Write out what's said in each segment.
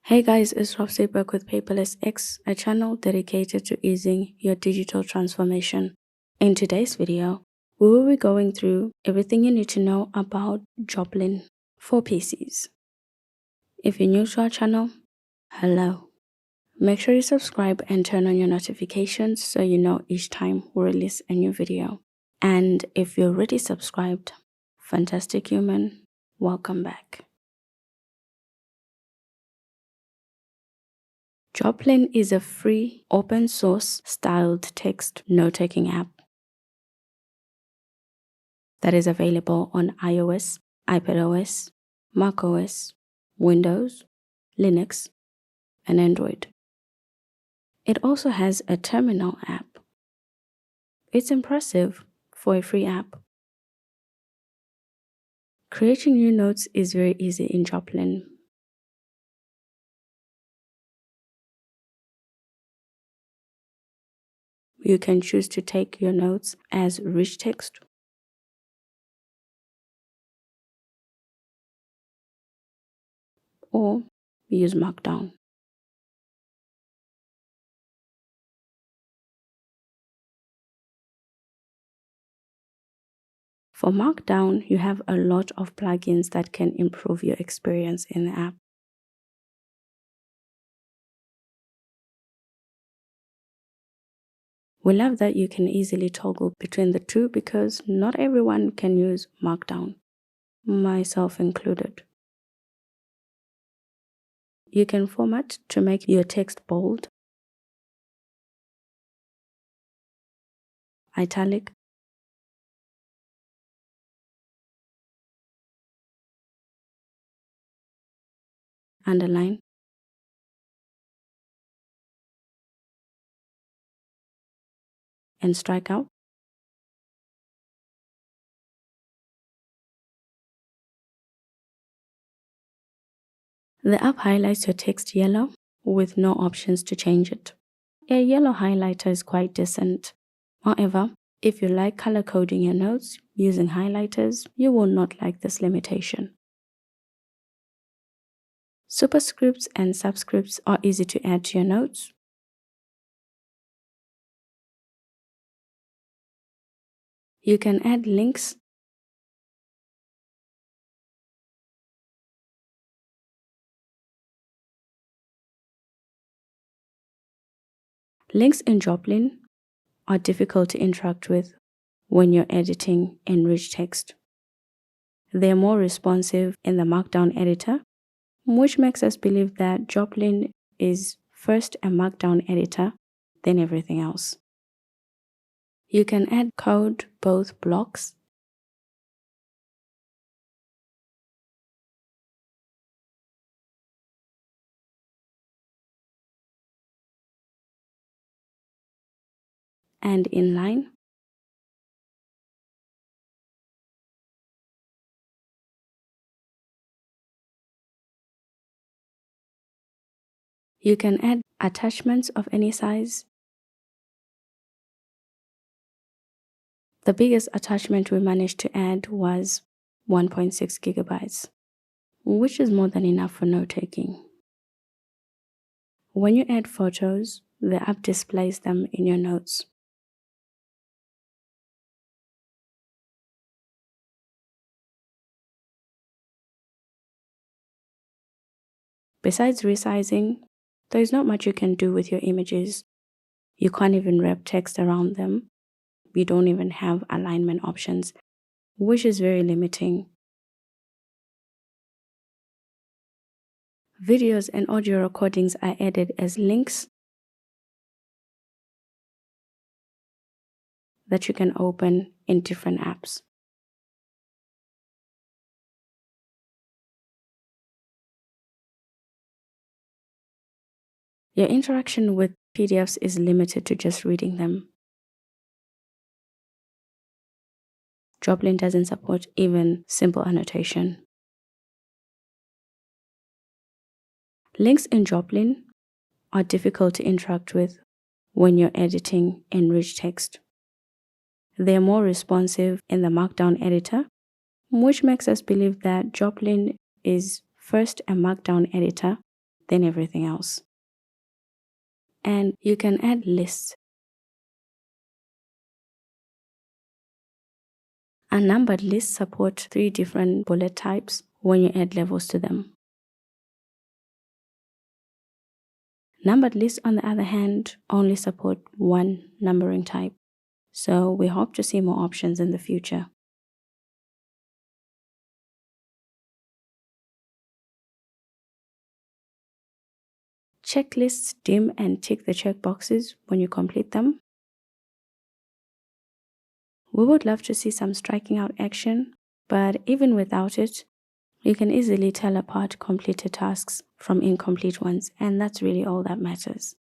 Hey guys, it's Rob back with Paperless X, a channel dedicated to easing your digital transformation. In today's video, we will be going through everything you need to know about Joplin for PCs. If you're new to our channel, hello. Make sure you subscribe and turn on your notifications so you know each time we release a new video. And if you're already subscribed, fantastic human, welcome back. Joplin is a free, open-source styled text note-taking app that is available on iOS, iPadOS, macOS, Windows, Linux, and Android. It also has a terminal app. It's impressive for a free app. Creating new notes is very easy in Joplin. You can choose to take your notes as rich text or use Markdown. For Markdown, you have a lot of plugins that can improve your experience in the app. We love that you can easily toggle between the two because not everyone can use Markdown, myself included. You can format to make your text bold, italic, underline, and strike out. The app highlights your text yellow with no options to change it. A yellow highlighter is quite decent. However, if you like color coding your notes using highlighters, you will not like this limitation. Superscripts and subscripts are easy to add to your notes. You can add links, Links in Joplin are difficult to interact with when you're editing in rich text. They're more responsive in the Markdown editor, which makes us believe that Joplin is first a Markdown editor, then everything else. You can add code both blocks and inline. You can add attachments of any size. The biggest attachment we managed to add was 1.6 gigabytes, which is more than enough for note-taking. When you add photos, the app displays them in your notes. Besides resizing, there is not much you can do with your images. You can't even wrap text around them. You don't even have alignment options, which is very limiting. Videos and audio recordings are added as links that you can open in different apps. Your interaction with PDFs is limited to just reading them. Joplin doesn't support even simple annotation. Links in Joplin are difficult to interact with when you're editing in rich text. They're more responsive in the Markdown editor, which makes us believe that Joplin is first a Markdown editor, than everything else. And you can add lists. Unnumbered lists support 3 different bullet types when you add levels to them. Numbered lists, on the other hand, only support 1 numbering type. So we hope to see more options in the future. Checklists dim and tick the checkboxes when you complete them. We would love to see some striking out action, but even without it, you can easily tell apart completed tasks from incomplete ones, and that's really all that matters.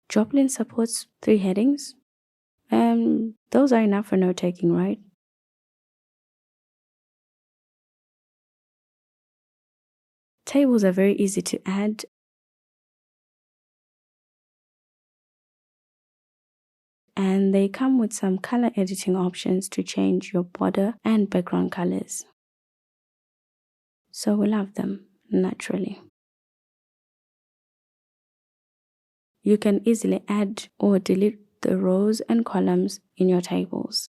Joplin supports 3 headings, and those are enough for note-taking, right? Tables are very easy to add, and they come with some color editing options to change your border and background colors. So we love them, naturally. You can easily add or delete the rows and columns in your tables.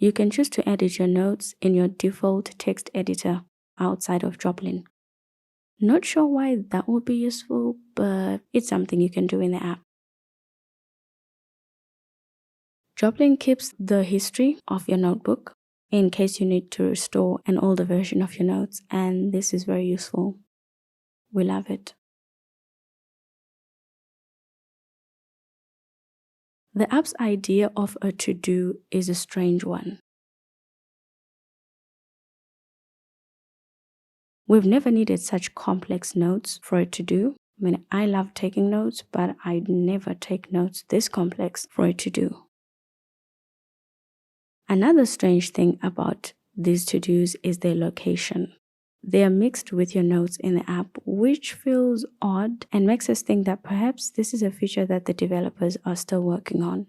You can choose to edit your notes in your default text editor outside of Joplin. Not sure why that would be useful, but it's something you can do in the app. Joplin keeps the history of your notebook in case you need to restore an older version of your notes, and this is very useful. We love it. The app's idea of a to-do is a strange one. We've never needed such complex notes for it to do. I mean, I love taking notes, but I'd never take notes this complex for it to do. Another strange thing about these to-dos is their location. They are mixed with your notes in the app, which feels odd and makes us think that perhaps this is a feature that the developers are still working on.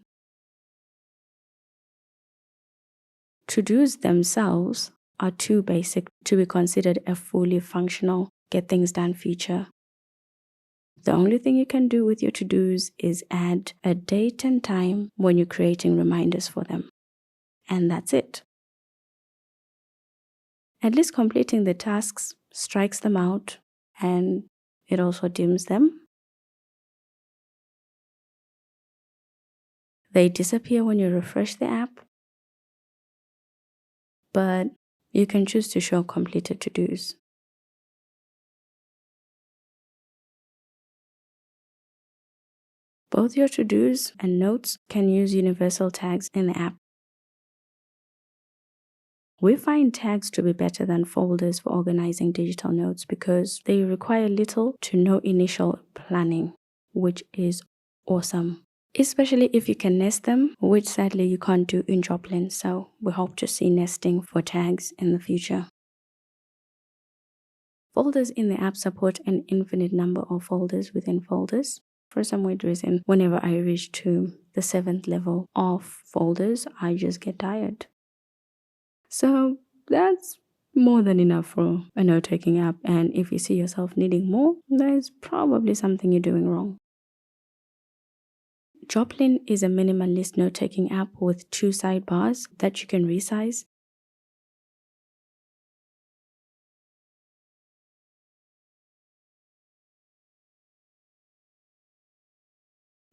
To-dos themselves are too basic to be considered a fully functional get things done feature. The only thing you can do with your to-dos is add a date and time when you're creating reminders for them. And that's it. At least completing the tasks strikes them out, and it also dims them. They disappear when you refresh the app, but you can choose to show completed to-dos. Both your to-dos and notes can use universal tags in the app. We find tags to be better than folders for organizing digital notes because they require little to no initial planning, which is awesome. Especially if you can nest them, which sadly you can't do in Joplin, so we hope to see nesting for tags in the future. Folders in the app support an infinite number of folders within folders. For some weird reason, whenever I reach to the 7th level of folders, I just get tired. So that's more than enough for a note-taking app, and if you see yourself needing more, there's probably something you're doing wrong. Joplin is a minimalist note-taking app with 2 sidebars that you can resize.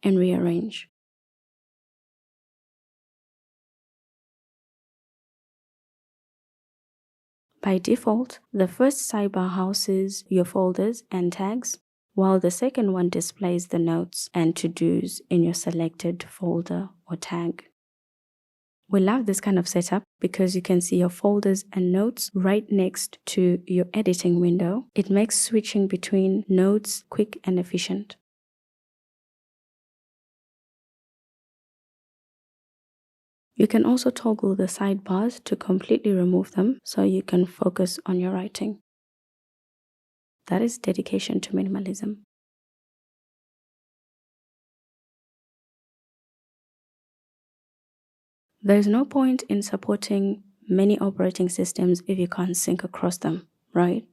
And rearrange. By default, the first sidebar houses your folders and tags, while the second one displays the notes and to-dos in your selected folder or tag. We love this kind of setup because you can see your folders and notes right next to your editing window. It makes switching between notes quick and efficient. You can also toggle the sidebars to completely remove them so you can focus on your writing. That is dedication to minimalism. There's no point in supporting many operating systems if you can't sync across them, right?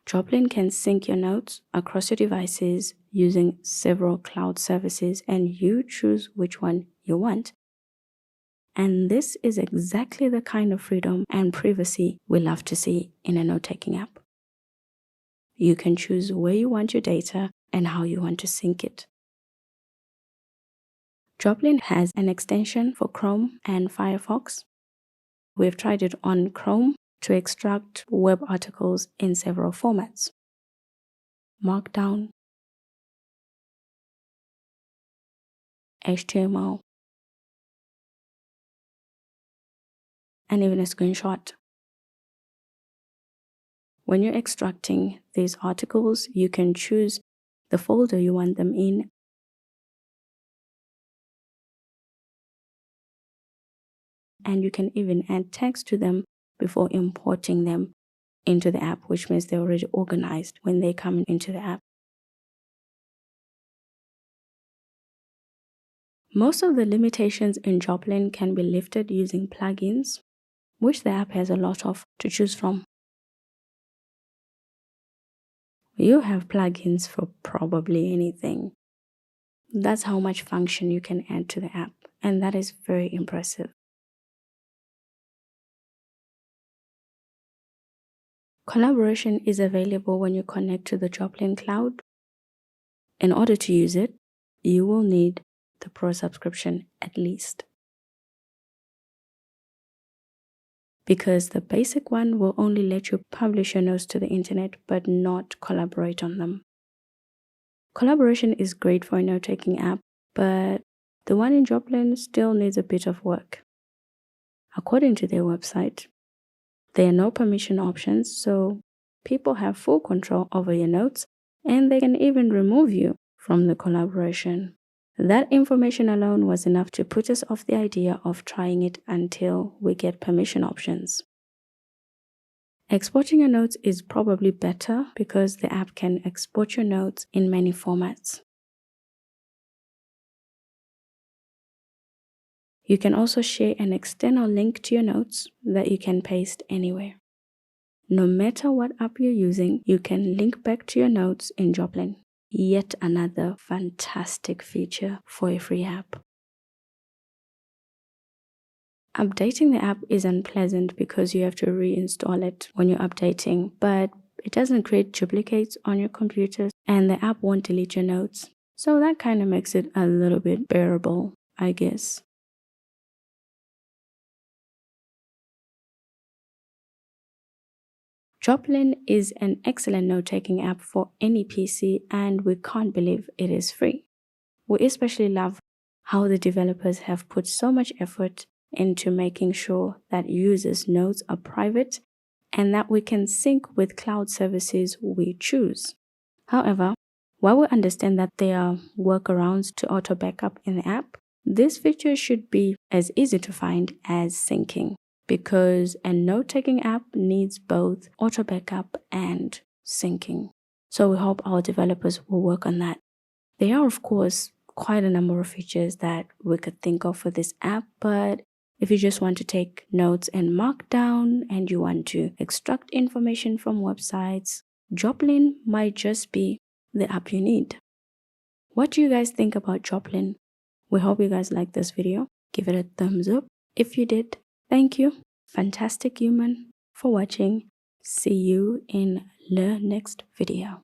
Joplin can sync your notes across your devices using several cloud services, and you choose which one you want. And this is exactly the kind of freedom and privacy we love to see in a note-taking app. You can choose where you want your data and how you want to sync it. Joplin has an extension for Chrome and Firefox. We've tried it on Chrome to extract web articles in several formats: Markdown, HTML, and even a screenshot. When you're extracting these articles, you can choose the folder you want them in, and you can even add text to them before importing them into the app, which means they're already organized when they come into the app. Most of the limitations in Joplin can be lifted using plugins, which the app has a lot of to choose from. You have plugins for probably anything. That's how much function you can add to the app, and that is very impressive. Collaboration is available when you connect to the Joplin cloud. In order to use it, you will need the Pro subscription at least, because the basic one will only let you publish your notes to the internet but not collaborate on them. Collaboration is great for a note-taking app, but the one in Joplin still needs a bit of work. According to their website, there are no permission options, so people have full control over your notes, and they can even remove you from the collaboration. That information alone was enough to put us off the idea of trying it until we get permission options. Exporting your notes is probably better because the app can export your notes in many formats. You can also share an external link to your notes that you can paste anywhere. No matter what app you're using, you can link back to your notes in Joplin. Yet another fantastic feature for a free app. Updating the app is unpleasant because you have to reinstall it when you're updating, but it doesn't create duplicates on your computer and the app won't delete your notes. So that kind of makes it a little bit bearable, I guess. Joplin is an excellent note-taking app for any PC, and we can't believe it is free. We especially love how the developers have put so much effort into making sure that users' notes are private and that we can sync with cloud services we choose. However, while we understand that there are workarounds to auto backup in the app, this feature should be as easy to find as syncing, because a note-taking app needs both auto backup and syncing. So we hope our developers will work on that. There are, of course, quite a number of features that we could think of for this app, but if you just want to take notes in Markdown and you want to extract information from websites, Joplin might just be the app you need. What do you guys think about Joplin? We hope you guys liked this video. Give it a thumbs up. If you did, thank you, fantastic human, for watching. See you in the next video.